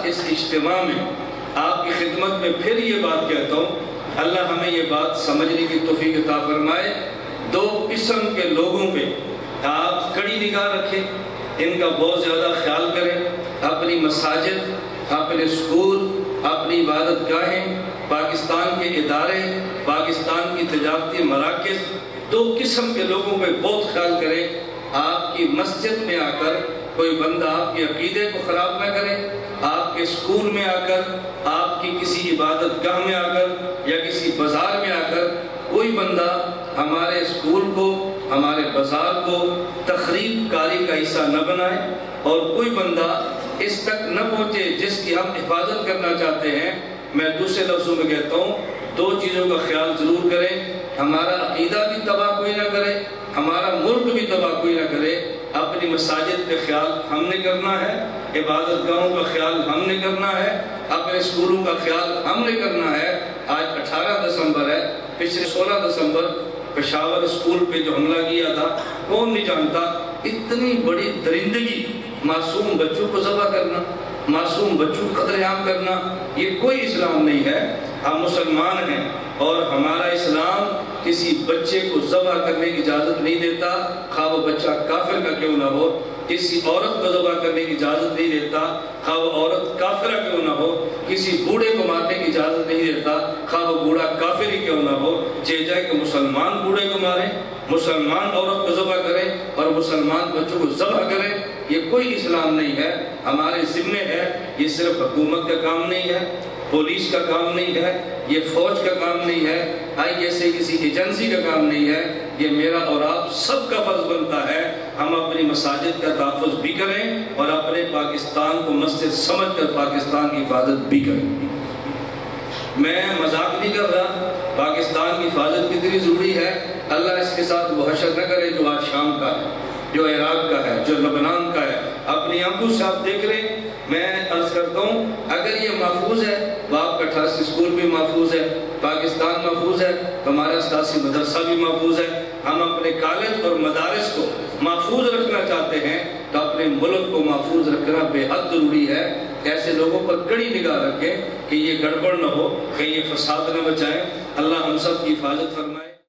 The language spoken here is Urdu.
اس اجتماع میں آپ کی خدمت میں پھر یہ بات کہتا ہوں، اللہ ہمیں یہ بات سمجھنے کی توفیق عطا فرمائے۔ دو قسم کے لوگوں پہ آپ کڑی نگاہ رکھیں، ان کا بہت زیادہ خیال کریں۔ اپنی مساجد، اپنے اسکول، اپنی عبادت گاہیں، پاکستان کے ادارے، پاکستان کی تجارتی مراکز، دو قسم کے لوگوں پہ بہت خیال کریں۔ آپ کی مسجد میں آ کر کوئی بندہ آپ کے عقیدے کو خراب نہ کرے، آپ کے اسکول میں آ کر، آپ کی کسی عبادت گاہ میں آ کر یا کسی بازار میں آ کر کوئی بندہ ہمارے اسکول کو، ہمارے بازار کو تخریب کاری کا حصہ نہ بنائے، اور کوئی بندہ اس تک نہ پہنچے جس کی ہم حفاظت کرنا چاہتے ہیں۔ میں دوسرے لفظوں میں کہتا ہوں، دو چیزوں کا خیال ضرور کریں، ہمارا عقیدہ بھی تباہ کوئی نہ کرے، ہمارا ملک بھی تباہ کوئی نہ کرے۔ اپنی مساجد کا خیال ہم نے کرنا ہے، عبادت گاہوں کا خیال ہم نے کرنا ہے، اپنے اسکولوں کا خیال ہم نے کرنا ہے۔ آج 18 دسمبر ہے، پچھلے 16 دسمبر پشاور اسکول پہ جو حملہ کیا تھا، کون نہیں جانتا؟ اتنی بڑی درندگی، معصوم بچوں کو ذبح کرنا، معصوم بچوں کو قتل عام کرنا، یہ کوئی اسلام نہیں ہے۔ ہم مسلمان ہیں اور ہمارا اسلام کسی بچے کو ذبح کرنے کی اجازت نہیں دیتا، خواہ وہ بچہ کافر کا کیوں نہ ہو۔ کسی عورت کو ذبح کرنے کی اجازت نہیں دیتا، خواہ وہ عورت کافرہ کیوں نہ ہو۔ کسی بوڑھے کو مارنے کی اجازت نہیں دیتا، خواہ وہ بوڑھا کافر ہی کیوں نہ ہو۔ جائے کہ مسلمان بوڑھے کو ماریں، مسلمان عورت کو ذبح کریں اور مسلمان بچوں کو ذبح کریں، یہ کوئی اسلام نہیں ہے۔ ہمارے ذمے ہے، یہ صرف حکومت کا کام نہیں ہے، پولیس کا کام نہیں ہے، یہ فوج کا کام نہیں ہے، ISA کسی ایجنسی کا کام نہیں ہے، یہ میرا اور آپ سب کا فرض بنتا ہے۔ ہم اپنی مساجد کا تحفظ بھی کریں اور اپنے پاکستان کو مسجد سمجھ کر پاکستان کی حفاظت بھی کریں۔ میں مذاق نہیں کر رہا، پاکستان کی حفاظت کتنی ضروری ہے۔ اللہ اس کے ساتھ وہ حشر نہ کرے جو آج شام کا ہے، جو عراق کا ہے، جو لبنان کا ہے۔ اپنی آنکھوں سے آپ دیکھ رہے ہیں۔ میں عرض کرتا ہوں، اگر یہ محفوظ ہے تو آپ کا 88 اسکول بھی محفوظ ہے، پاکستان محفوظ ہے تو ہمارا 87 مدرسہ بھی محفوظ ہے۔ ہم اپنے کالج اور مدارس کو محفوظ رکھنا چاہتے ہیں تو اپنے ملک کو محفوظ رکھنا بے حد ضروری ہے۔ ایسے لوگوں پر کڑی نگاہ رکھیں کہ یہ گڑبڑ نہ ہو، کہ یہ فساد نہ بچائیں۔ اللہ ہم سب کی حفاظت فرمائے۔